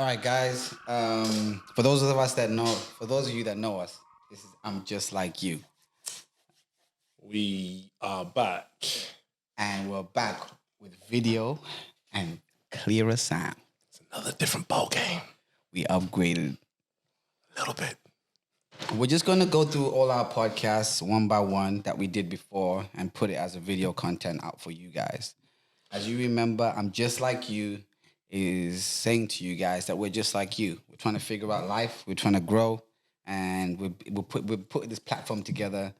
right, guys. For those of us that know, for those of you that know us, this is I'm just like you, We are back. and we're back with video and clearer sound. It's another different ball game. We upgraded. A little bit. We're just gonna go through all our podcasts one by one that we did before and put it as a video content out for you guys. As you remember, I'm just like you is saying to you guys that we're just like you. We're trying to figure out life. We're trying to grow, and we're putting this platform together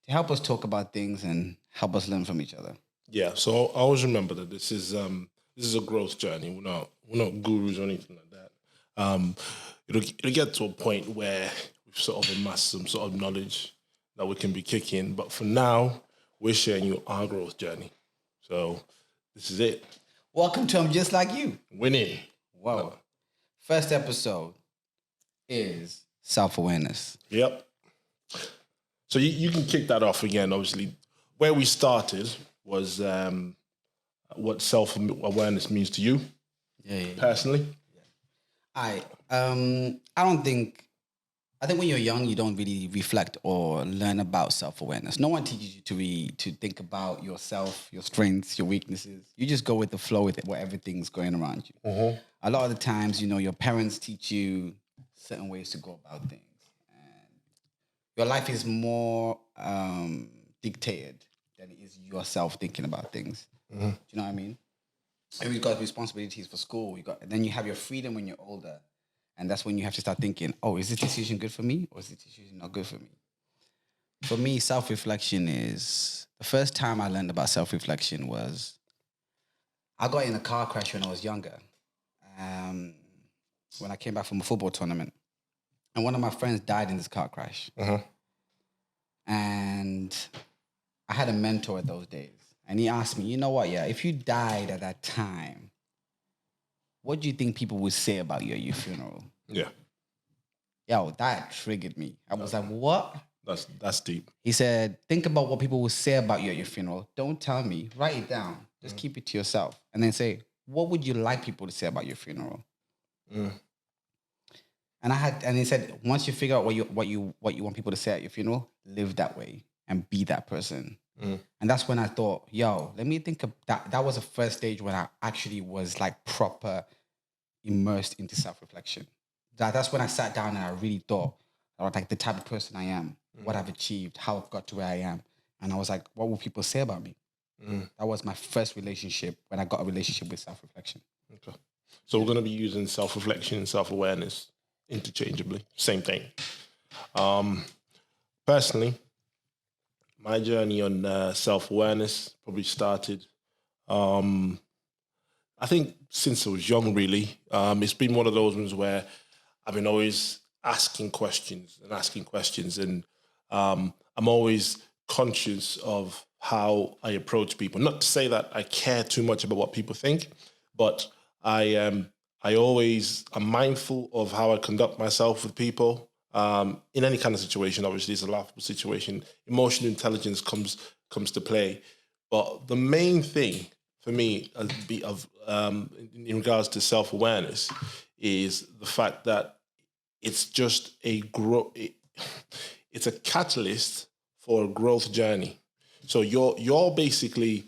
to help us talk about things and help us learn from each other. Yeah. So I always remember that this is a growth journey. We're not gurus or anything like that. It'll get to a point where we've sort of amassed some sort of knowledge that we can be kicking. But for now, we're sharing you our growth journey. So this is it. Welcome to I'm Just Like You. Winning. Whoa. First episode is self-awareness. Yep. So you can kick that off again. Obviously, where we started was what self-awareness means to you, personally. I think when you're young, you don't really reflect or learn about self-awareness. No one teaches you to think about yourself, your strengths, your weaknesses. You just go with the flow with what everything's going around you. Mm-hmm. A lot of the times, your parents teach you certain ways to go about things. And your life is more dictated than it is yourself thinking about things. Mm-hmm. Do you know what I mean? And we've got responsibilities for school. Then you have your freedom when you're older. And that's when you have to start thinking, oh, is this decision good for me or is this decision not good for me? For me, self-reflection is... The first time I learned about self-reflection was... I got in a car crash when I was younger. When I came back from a football tournament. And one of my friends died in this car crash. Uh-huh. And I had a mentor at those days. And he asked me, you know what, if you died at that time, what do you think people would say about you at your funeral? Yeah. Yo, that triggered me. I was like, what? That's deep. He said, think about what people will say about you at your funeral. Don't tell me. Write it down. Just keep it to yourself. And then say, what would you like people to say about your funeral? Mm. And he said, once you figure out what you want people to say at your funeral, live that way and be that person. Mm. And that's when I thought, let me think of that. That was the first stage when I actually was like proper immersed into self-reflection. That's when I sat down and I really thought about like the type of person I am, what I've achieved, how I've got to where I am. And I was like, what will people say about me? Mm. That was my first relationship when I got a relationship with self-reflection. Okay. So we're going to be using self-reflection and self-awareness interchangeably. Same thing. Personally, my journey on self-awareness probably started, I think, since I was young, really. It's been one of those ones where I've been always asking questions. And I'm always conscious of how I approach people. Not to say that I care too much about what people think, but I'm mindful of how I conduct myself with people. In any kind of situation, obviously, it's a laughable situation. Emotional intelligence comes to play. But the main thing for me, in regards to self-awareness, is the fact that it's just it's a catalyst for a growth journey. So you're basically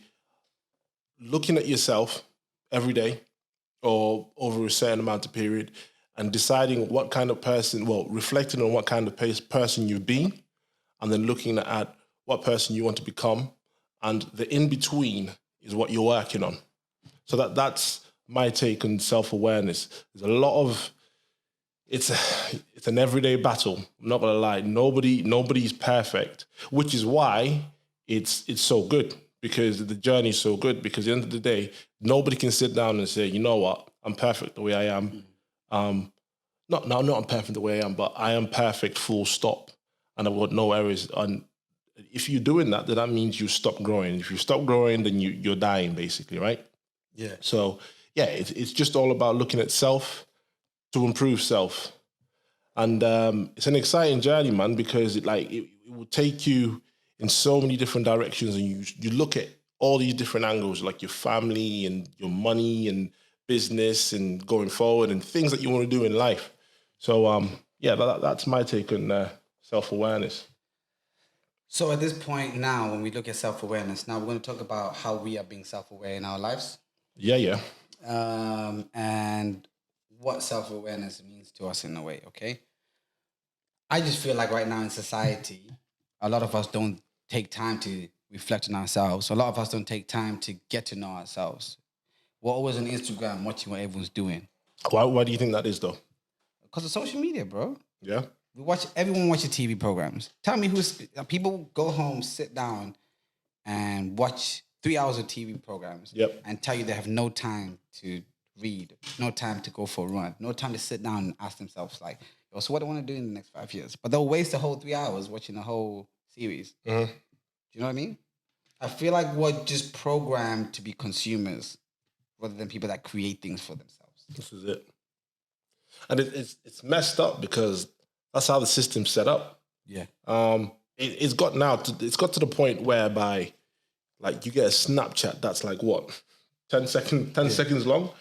looking at yourself every day or over a certain amount of period and deciding what kind of person, reflecting on what kind of person you've been, and then looking at what person you want to become, and the in-between is what you're working on. So that's my take on self-awareness. There's a lot of, it's an everyday battle. I'm not gonna lie. Nobody's perfect, which is why it's so good, because the journey is so good, because at the end of the day, nobody can sit down and say, you know what, I'm perfect the way I am. Not I'm perfect the way I am, but I am perfect, full stop. And I've got no errors. And if you're doing that, then that means you stop growing. If you stop growing, then you're dying, basically, right? Yeah. So, it's just all about looking at self to improve self. And it's an exciting journey, man, because it will take you in so many different directions, and you look at all these different angles, like your family and your money and business and going forward and things that you want to do in life. So, yeah, that's my take on self-awareness. So at this point now, when we look at self-awareness, now we're going to talk about how we are being self-aware in our lives, Yeah. and what self-awareness means to us in a way. Okay, I just feel like right now in society, a lot of us don't take time to reflect on ourselves. A lot of us don't take time to get to know ourselves. We're always on Instagram watching what everyone's doing Why do you think that is, though? because of social media, bro. Yeah. Everyone watches TV programs. Tell me people go home, sit down, and watch 3 hours of TV programs, Yep. and tell you they have no time to read, no time to go for a run, no time to sit down and ask themselves like, "Yo, so what do I want to do in the next 5 years?" But they'll waste the whole 3 hours watching the whole series. Mhm. Do you know what I mean? I feel like we're just programmed to be consumers rather than people that create things for themselves. This is it. And it's messed up because that's how the system's set up. Yeah. It's got to the point whereby like you get a Snapchat that's like what 10 seconds long,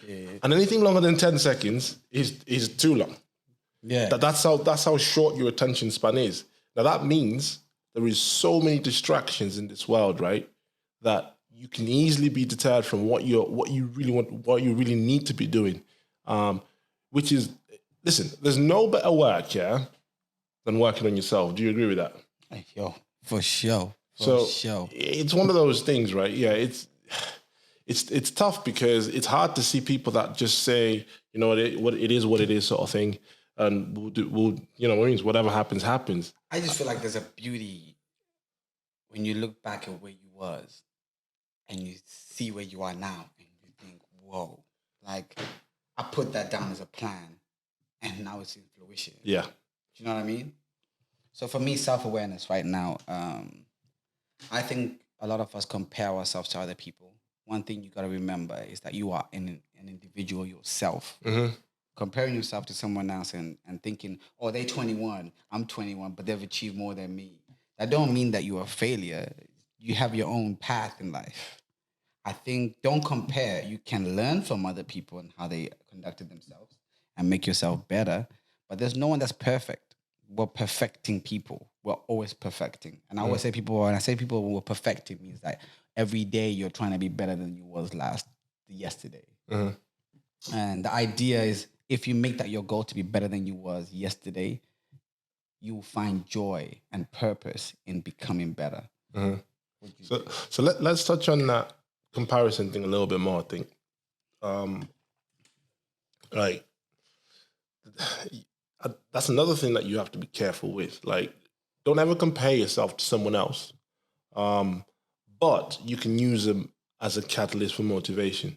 and anything longer than 10 seconds is too long. Yeah. That's how short your attention span is. Now that means there is so many distractions in this world, right? That you can easily be deterred from what you really need to be doing. Which is, listen, there's no better work, yeah, than working on yourself. Do you agree with that? Hey, yo, for sure. It's one of those things, right? Yeah, it's tough because it's hard to see people that just say, you know, what it is sort of thing, and we'll you know what it means, whatever happens, happens. I just feel like there's a beauty when you look back at where you was and you see where you are now and you think, whoa, like I put that down as a plan and now it's in fruition. Yeah. Do you know what I mean? So for me, self-awareness right now, I think a lot of us compare ourselves to other people. One thing you got to remember is that you are an individual yourself. Mm-hmm. Comparing yourself to someone else and thinking, oh, they're 21, I'm 21, but they've achieved more than me. That don't mean that you're a failure. You have your own path in life. I think don't compare. You can learn from other people and how they conducted themselves and make yourself better. But there's no one that's perfect. We're perfecting people. We're always perfecting. And I always say when I say people were perfecting, means that every day you're trying to be better than you was yesterday. Mm-hmm. And the idea is if you make that your goal to be better than you was yesterday, you will find joy and purpose in becoming better. Mm-hmm. So let's touch on that comparison thing a little bit more, I think. Like that's another thing that you have to be careful with. Like, don't ever compare yourself to someone else. But you can use them as a catalyst for motivation.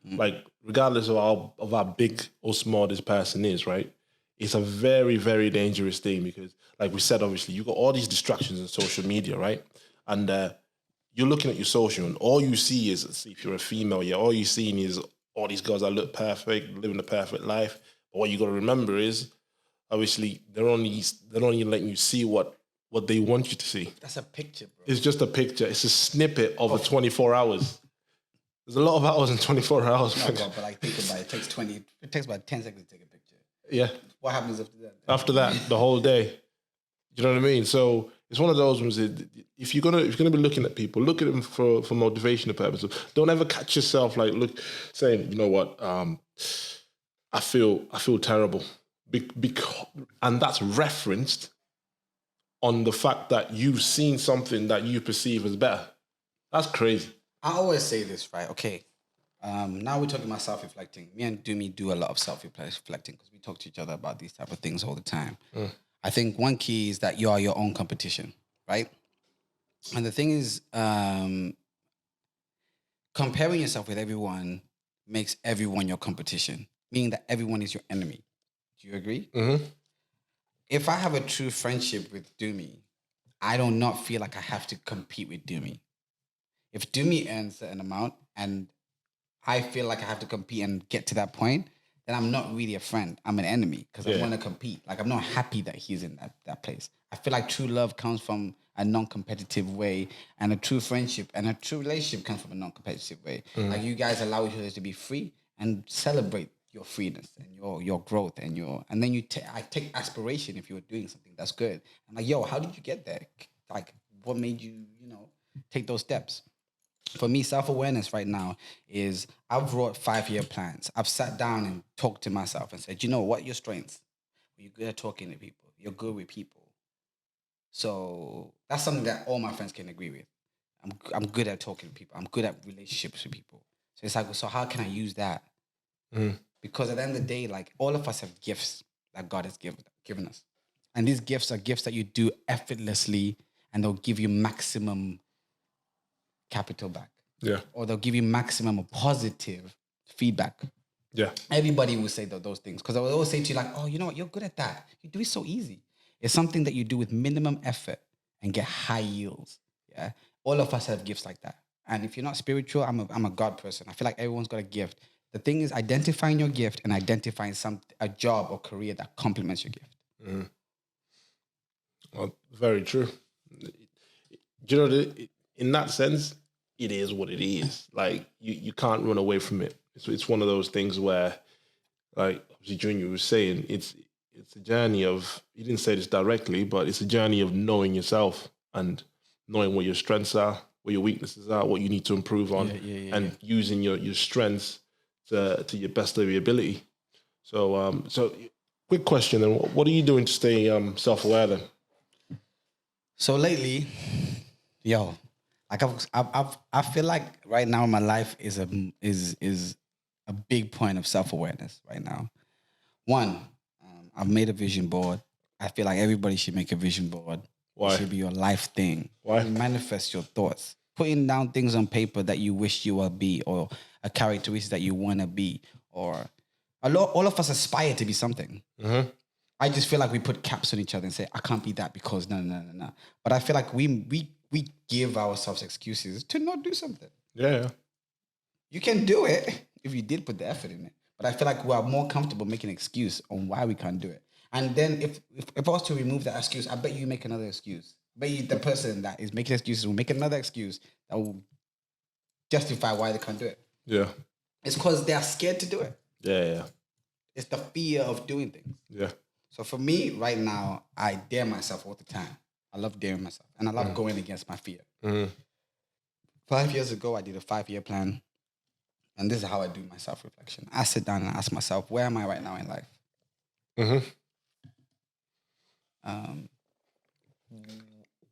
Like, regardless of how big or small this person is, right? It's a very, very dangerous thing because, like we said, obviously, you got all these distractions in social media, right? And you're looking at your social, and all you see is, if you're a female, yeah, all you're seeing is all these girls that look perfect, living a perfect life. But what you got to remember is, obviously, they're only letting you see what they want you to see. That's a picture, bro. It's just a picture. It's a snippet of a 24 hours. There's a lot of hours in 24 hours. No, bro, but like, think about it. It takes about 10 seconds to take a picture. Yeah. What happens after that? After that, the whole day. You know what I mean? So it's one of those ones that if you're gonna be looking at people, look at them for motivational purposes. Don't ever catch yourself like saying, you know what, I feel terrible. Because, and that's referenced on the fact that you've seen something that you perceive as better. That's crazy. I always say this, right? Okay. Now we're talking about self-reflecting. Me and Dumi do a lot of self-reflecting because we talk to each other about these type of things all the time. I think one key is that you are your own competition, right? And the thing is, comparing yourself with everyone makes everyone your competition, meaning that everyone is your enemy. Do you agree? Mm-hmm. If I have a true friendship with Dumi, I do not feel like I have to compete with Dumi. If Dumi earns a certain amount and I feel like I have to compete and get to that point, then I'm not really a friend. I'm an enemy because I want to compete. Like, I'm not happy that he's in that place. I feel like true love comes from a non-competitive way, and a true friendship and a true relationship comes from a non-competitive way. Like, you guys allow each other to be free and celebrate your freeness and your growth and then I take aspiration if you're doing something that's good. I'm like, yo, how did you get there? Like, what made you, take those steps? For me, self-awareness right now is I've wrote 5-year plans. I've sat down and talked to myself and said, what your strengths? You're good at talking to people. You're good with people. So that's something that all my friends can agree with. I'm good at talking to people. I'm good at relationships with people. So it's like, so how can I use that? Because at the end of the day, like all of us have gifts that God has given us. And these gifts are gifts that you do effortlessly and they'll give you maximum capital back. Yeah. Or they'll give you maximum positive feedback. Yeah. Everybody will say those things because I will always say to you like, oh, you know what? You're good at that. You do it so easy. It's something that you do with minimum effort and get high yields. Yeah. All of us have gifts like that. And if you're not spiritual, I'm a God person. I feel like everyone's got a gift. The thing is identifying your gift and identifying a job or career that complements your gift. Well, very true. Do you know, in that sense, it is what it is. Like, you can't run away from it. It's one of those things where, like, obviously Junior was saying, it's a journey of, he didn't say this directly, but it's a journey of knowing yourself and knowing what your strengths are, what your weaknesses are, what you need to improve on, and using your strengths to your best of your ability. So, quick question then, what are you doing to stay self-aware then? So lately, like I feel like right now my life is a big point of self-awareness right now. One, I've made a vision board. I feel like everybody should make a vision board. Why? It should be your life thing. Why? You manifest your thoughts. Putting down things on paper that you wish you will be, or a characteristic that you want to be, or all of us aspire to be something. Mm-hmm. I just feel like we put caps on each other and say, I can't be that because no. But I feel like we give ourselves excuses to not do something. Yeah. You can do it if you did put the effort in it. But I feel like we are more comfortable making an excuse on why we can't do it. And then if I was to remove that excuse, I bet you make another excuse. I bet you the person that is making excuses will make another excuse that will justify why they can't do it. Yeah. It's because they are scared to do it. Yeah. It's the fear of doing things. Yeah. So for me, right now, I dare myself all the time. I love daring myself. And I love going against my fear. 5 years ago, I did a 5-year plan. And this is how I do my self-reflection. I sit down and ask myself, where am I right now in life?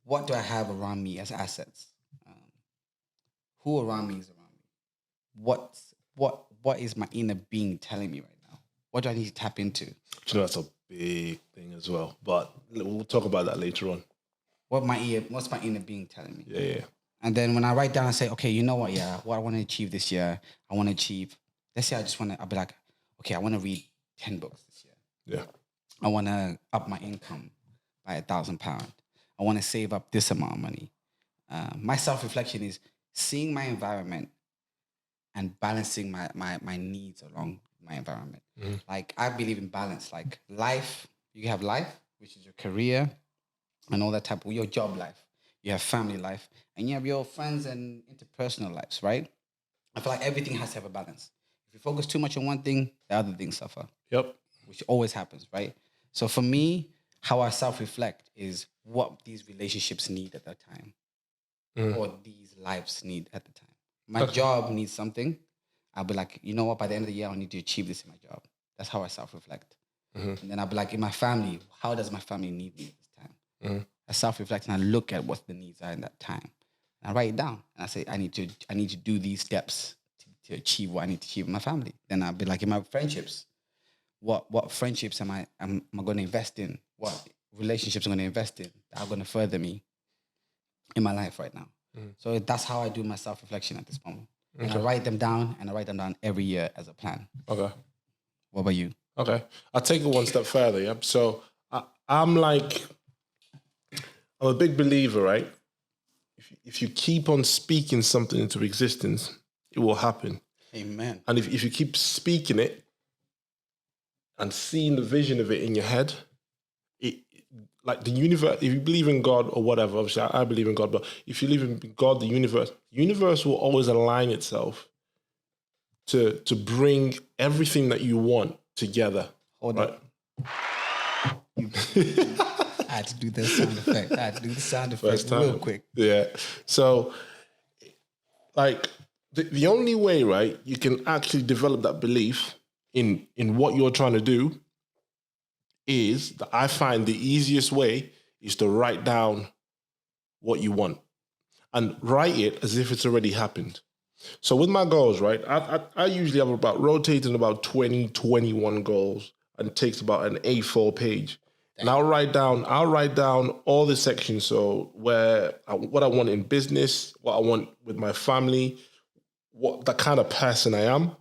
What do I have around me as assets? Who around me is around me? What is my inner being telling me right now? What do I need to tap into? You know, that's a big thing as well. But we'll talk about that later on. What's my inner being telling me? Yeah. And then when I write down and say, okay, you know what? Yeah, what I want to achieve this year, I want to achieve. Let's say I'll be like, okay, I want to read 10 books this year. Yeah. I want to up my income by £1,000. I want to save up this amount of money. My self-reflection is seeing my environment and balancing my needs along my environment. Like, I believe in balance. Like, life, you have life, which is your career and all that type of your job life. You have family life, and you have your friends and interpersonal lives, right? I feel like everything has to have a balance. If you focus too much on one thing, the other things suffer. Yep. Which always happens, right? So for me, how I self-reflect is what these relationships need at that time, or these lives need at the time. My job needs something. I'll be like, you know what? By the end of the year, I need to achieve this in my job. That's how I self-reflect. And then I'll be like, in my family, how does my family need me at this time? I self-reflect and I look at what the needs are in that time. And I write it down and I say, I need to do these steps to achieve what I need to achieve in my family. Then I'll be like, in my friendships, what friendships am I going to invest in? What relationships I'm going to invest in that are going to further me in my life right now? So that's how I do my self-reflection at this moment. And I write them down, and I write them down every year as a plan. Okay. What about you? Okay. I'll take it one step further. Yeah. So I'm a big believer, right? If you keep on speaking something into existence, it will happen. Amen. And if you keep speaking it and seeing the vision of it in your head, it, like the universe, if you believe in God or whatever, obviously I believe in God, but if you believe in God, the universe will always align itself to bring everything that you want together. Hold right? up. I had to do the sound effect. Real quick. Yeah. So, like, the only way, right, you can actually develop that belief in what you're trying to do is that I find the easiest way is to write down what you want and write it as if it's already happened. So with my goals, right, I usually have rotating about 20, 21 goals, and it takes about an A4 page. And I'll write down all the sections. So what I want in business, what I want with my family, what the kind of person I am,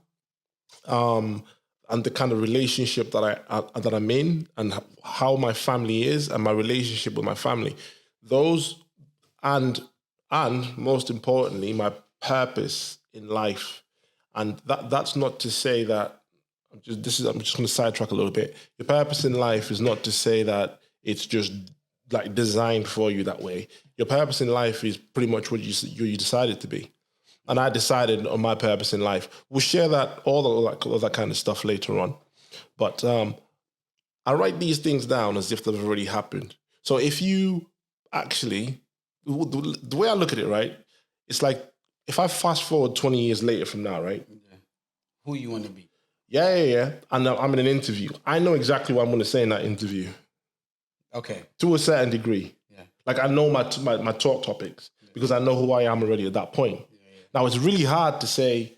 and the kind of relationship that I'm in, and how my family is, and my relationship with my family. Those and most importantly, my purpose in life. And that's not to say that I'm just going to sidetrack a little bit. Your purpose in life is not to say that it's just like designed for you that way. Your purpose in life is pretty much what you decided to be. And I decided on my purpose in life. We'll share that all that kind of stuff later on. But I write these things down as if they've already happened. So if you actually, the way I look at it, right, it's like if I fast forward 20 years later from now, right? Yeah. Who you want to be? Yeah. And I'm in an interview. I know exactly what I'm going to say in that interview. Okay. To a certain degree. Yeah. Like I know my talk topics because I know who I am already at that point. Yeah. Now it's really hard to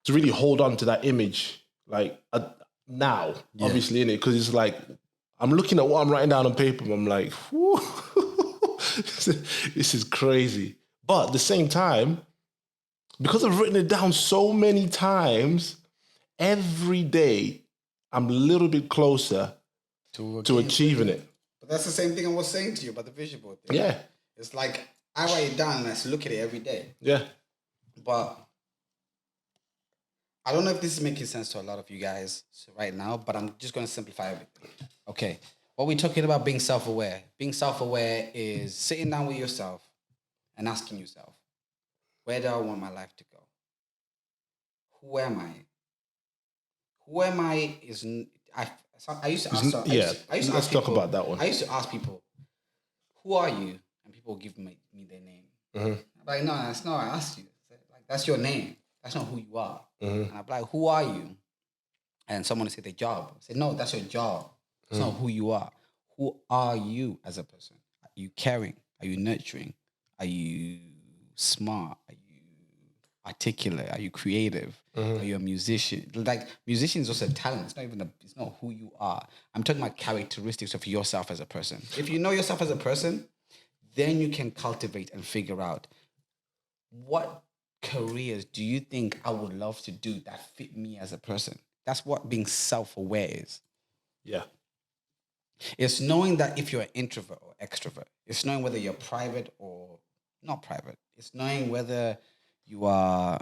really hold on to that image like now, obviously, in it, because it's like I'm looking at what I'm writing down on paper and I'm like, whoo, this is crazy. But at the same time, because I've written it down so many times, every day I'm a little bit closer to achieving it. But that's the same thing I was saying to you about the vision board thing. Yeah. It's like I write it down and I look at it every day. Yeah. But I don't know if this is making sense to a lot of you guys right now, but I'm just going to simplify everything. Okay. What we're talking about being self-aware. Being self-aware is sitting down with yourself and asking yourself, where do I want my life to go? Who am I? Who am I is... I used to ask... Let's talk about that one. I used to ask people, who are you? And people give me their name. Mm-hmm. I'm like, no, that's not what I asked you. Like, that's your name. That's not who you are. Mm-hmm. And I'm like, who are you? And someone would say their job. I say, no, that's your job. That's not who you are. Who are you as a person? Are you caring? Are you nurturing? Are you smart? Are you articulate? Are you creative? Are you a musician? Like, musician is also a talent. It's not who you are. I'm talking about characteristics of yourself as a person. If you know yourself as a person, then you can cultivate and figure out what careers do you think I would love to do that fit me as a person. That's what being self-aware is. Yeah. It's knowing that if you're an introvert or extrovert. It's knowing whether you're private or not private. It's knowing whether you are...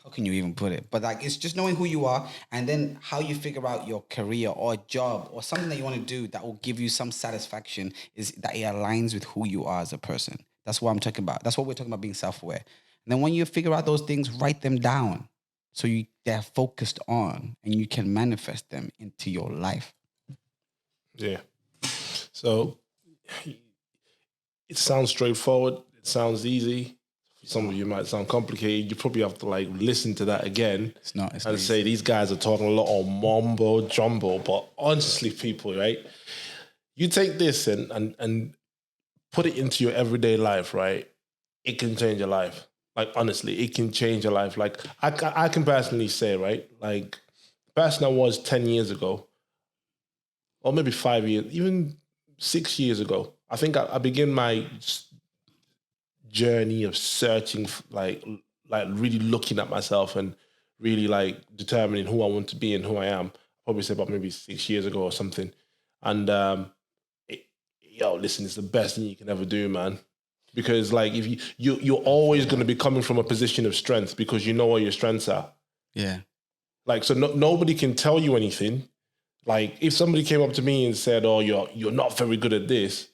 How can you even put it? But like, it's just knowing who you are and then how you figure out your career or job or something that you want to do that will give you some satisfaction is that it aligns with who you are as a person. That's what I'm talking about. That's what we're talking about, being self-aware. And then when you figure out those things, write them down so they're focused on and you can manifest them into your life. Yeah. So it sounds straightforward. It sounds easy. Some of you might sound complicated. You probably have to like listen to that again and say these guys are talking a lot of mumbo jumbo. But honestly, people, right? You take this and put it into your everyday life, right? It can change your life. Like honestly, it can change your life. Like I can personally say, right? Like the person I was 10 years ago, or maybe 5 years, even 6 years ago. I think I began my journey of searching, like really looking at myself and really like determining who I want to be and who I am. Probably say about maybe 6 years ago or something. And listen, it's the best thing you can ever do, man. Because like if you're always going to be coming from a position of strength because you know what your strengths are. Yeah. Like so, nobody can tell you anything. Like if somebody came up to me and said, "Oh, you're not very good at this,"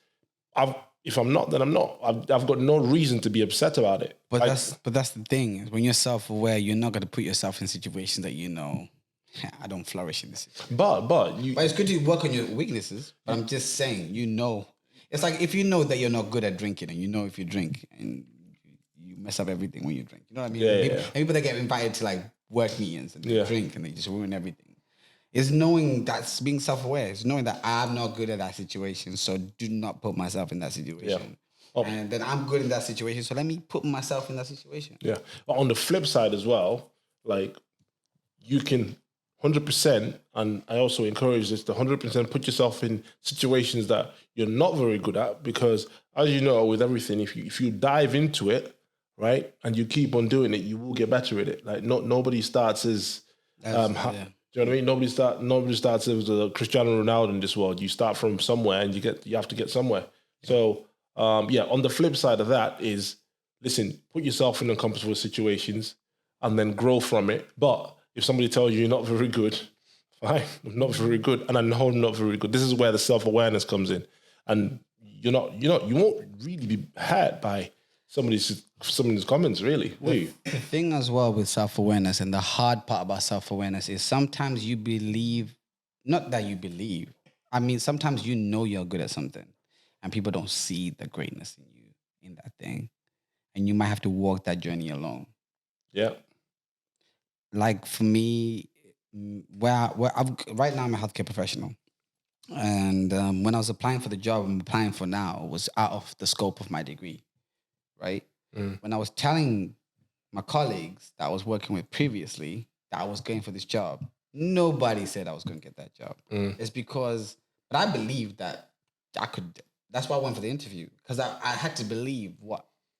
if I'm not, then I'm not. I've got no reason to be upset about it. But that's the thing. When you're self-aware, you're not going to put yourself in situations that you know, I don't flourish in this situation. But it's good to work on your weaknesses. But I'm just saying, you know, it's like if you know that you're not good at drinking, and you know if you drink and you mess up everything when you drink. You know what I mean? Yeah, people that get invited to like work meetings and they drink and they just ruin everything. It's knowing that's being self-aware. It's knowing that I'm not good at that situation, so do not put myself in that situation. And then I'm good in that situation, so let me put myself in that situation. Yeah. But on the flip side as well, like you can 100%, and I also encourage this to 100% put yourself in situations that you're not very good at, because as you know, with everything, if you dive into it, right, and you keep on doing it, you will get better at it. Like nobody starts as do you know what I mean? Nobody starts as a Cristiano Ronaldo in this world. You start from somewhere, and you have to get somewhere. So on the flip side of that is, listen, put yourself in uncomfortable situations and then grow from it. But if somebody tells you you're not very good, fine, I'm not very good, and I know I'm not very good. This is where the self-awareness comes in, and you won't really be hurt by somebody's comments, really, will you? The thing as well with self-awareness, and the hard part about self-awareness, is sometimes you believe, not that you believe, I mean, sometimes you know you're good at something and people don't see the greatness in you in that thing. And you might have to walk that journey alone. Yeah. Like for me, right now I'm a healthcare professional. And when I was applying for the job I'm applying for now, it was out of the scope of my degree, right? When I was telling my colleagues that I was working with previously that I was going for this job, nobody said I was going to get that job. It's because, but I believed that I could. That's why I went for the interview, because I had to believe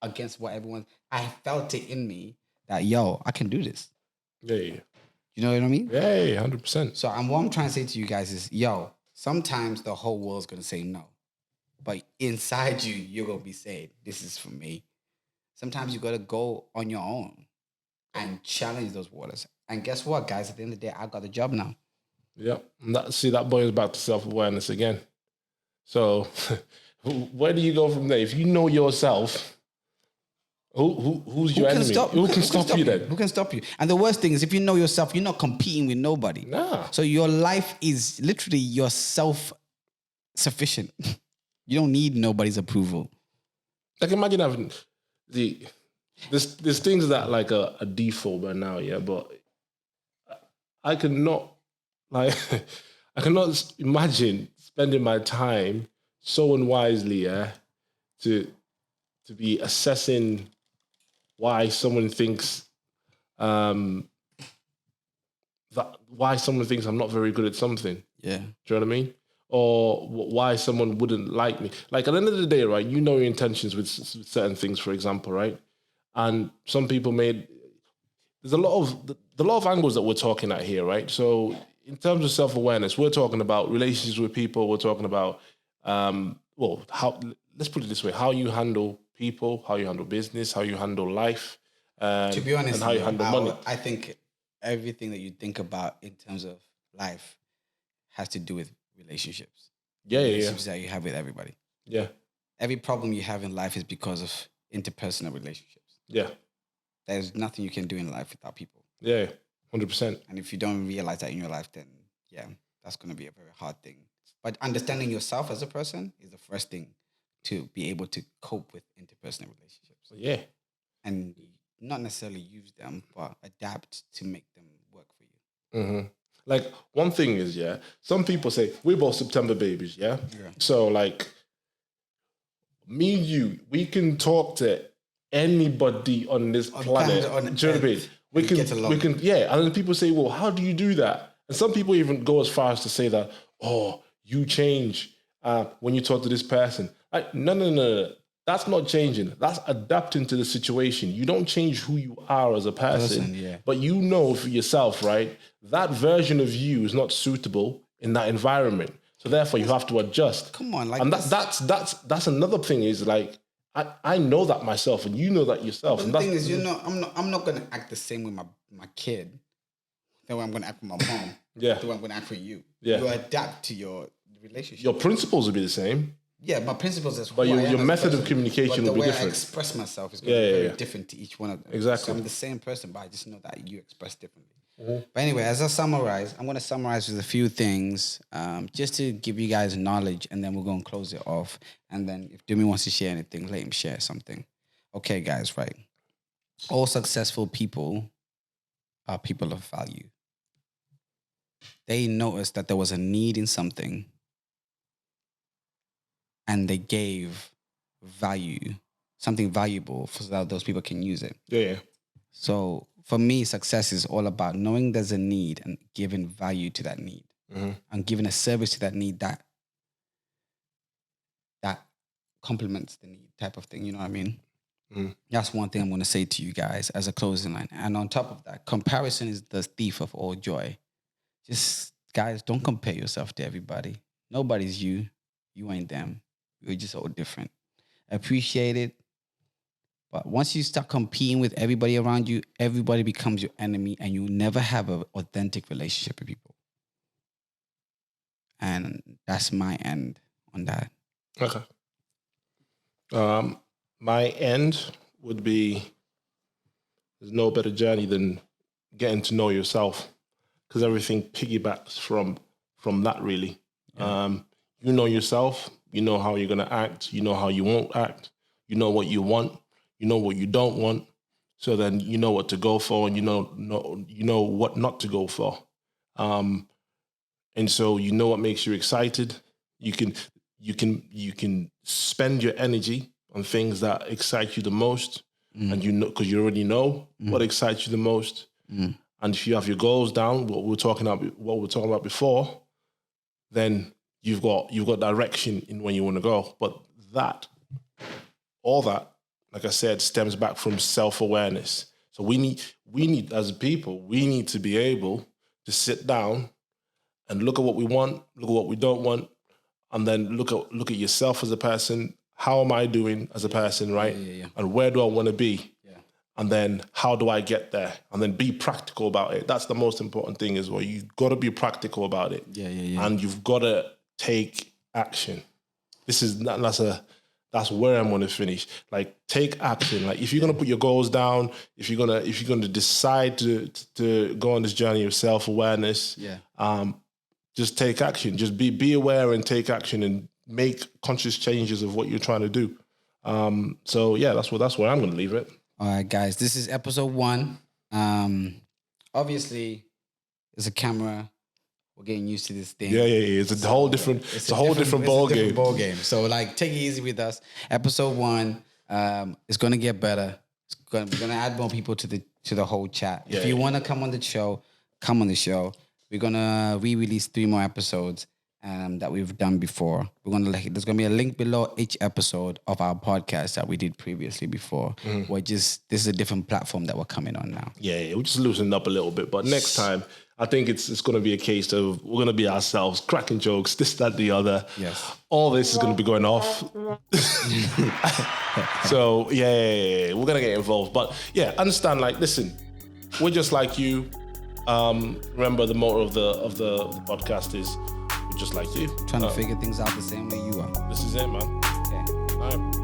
against what everyone. I felt it in me that I can do this. Yeah. You know what I mean? Yeah, 100%. So what I'm trying to say to you guys is, sometimes the whole world's gonna say no, but inside you, you're gonna be saying, "This is for me." Sometimes you gotta go on your own and challenge those waters. And guess what, guys? At the end of the day, I got the job now. Yeah. That boils back to self-awareness again. So where do you go from there? If you know yourself, who's your enemy? Who can stop you then? Who can stop you? And the worst thing is, if you know yourself, you're not competing with nobody. Nah. So your life is literally your self-sufficient. You don't need nobody's approval. Like imagine having there's things that like a default by now, yeah, but I cannot I cannot imagine spending my time so unwisely, yeah, to be assessing why someone thinks why someone thinks I'm not very good at something. Yeah. Do you know what I mean? Or why someone wouldn't like me. Like at the end of the day, right, you know your intentions with certain things, for example, right? And some people there's a lot of angles that we're talking at here, right? So in terms of self-awareness, we're talking about relationships with people, we're talking about let's put it this way, how you handle people, how you handle business, how you handle life, to be honest, and how you handle money. I think everything that you think about in terms of life has to do with relationships. Relationships that you have with everybody. Yeah. Every problem you have in life is because of interpersonal relationships. Yeah. There's nothing you can do in life without people. Yeah, 100%. And if you don't realize that in your life, then that's going to be a very hard thing. But understanding yourself as a person is the first thing to be able to cope with interpersonal relationships. Yeah. And not necessarily use them, but adapt to make them work for you. Mm-hmm. Like one thing is, some people say we're both September babies, yeah? So like me and you, we can talk to anybody on this planet. Do you know what I mean? We can, yeah. And then people say, well, how do you do that? And some people even go as far as to say that, you change when you talk to this person. Like, no. That's not changing. That's adapting to the situation. You don't change who you are as a person, but you know for yourself, right? That version of you is not suitable in that environment. So therefore, you have to adjust. Come on, like, and that's another thing is like I know that myself, and you know that yourself. But the thing is, I'm not gonna act the same with my kid. The way I'm gonna act with my mom. The way I'm gonna act with you. Yeah. You adapt to your relationship. Your principles will be the same. Yeah, my principles is. But your method of communication will be different. The way I express myself is going to be very different to each one of them. Exactly. So I'm the same person, but I just know that you express differently. But anyway, as I summarize, I'm going to summarize with a few things, just to give you guys knowledge, and then we're going to close it off. And then if Dumi wants to share anything, let him share something. Okay, guys, right. All successful people are people of value. They noticed that there was a need in something, and they gave value, something valuable, so that those people can use it. Yeah. So for me, success is all about knowing there's a need and giving value to that need, and giving a service to that need that complements the need, type of thing. You know what I mean? That's one thing I'm going to say to you guys as a closing line. And on top of that, comparison is the thief of all joy. Just, guys, don't compare yourself to everybody. Nobody's you. You ain't them. We're just all different. Appreciate it. But once you start competing with everybody around you, everybody becomes your enemy, and you never have an authentic relationship with people. And that's my end on that. Okay. My end would be, there's no better journey than getting to know yourself, because everything piggybacks from that, really. Yeah. You know yourself, you know how you're going to act, you know how you won't act, you know what you want, you know what you don't want, so then you know what to go for, and you know what not to go for. And so you know what makes you excited. You can spend your energy on things that excite you the most, and you know, because you already know what excites you the most. And if you have your goals down, what we were talking about before, then you've got direction in when you want to go. But all that, like I said, stems back from self-awareness. So we need as people, we need to be able to sit down and look at what we want, look at what we don't want, and then look at yourself as a person. How am I doing as a person, right? Yeah. And where do I want to be? Yeah. And then how do I get there? And then be practical about it. That's the most important thing as well. You've got to be practical about it. Yeah. And you've got to take action. That's where I'm going to finish. Like, take action. Like, if you're going to put your goals down, if you're going to decide to go on this journey of self-awareness, just take action. Just be aware and take action and make conscious changes of what you're trying to do. So yeah, that's where I'm going to leave it. All right, guys, this is episode 1. Obviously, there's a camera. We're getting used to this thing. Yeah. It's a whole different ball game. So like, take it easy with us. Episode 1 is going to get better. We're going to add more people to the whole chat. If you want to come on the show, come on the show. We're going to re-release 3 more episodes that we've done before. There's going to be a link below each episode of our podcast that we did previously before. This is a different platform that we're coming on now. Yeah, we're just loosening up a little bit. But next time, I think it's going to be a case of we're going to be ourselves, cracking jokes, this, that, the other. Yes. All this is going to be going off. So, yeah, we're going to get involved. But yeah, understand, like, listen, we're just like you. Remember, the motto of the podcast is, we're just like you. Trying to figure things out the same way you are. This is it, man. Okay. All right.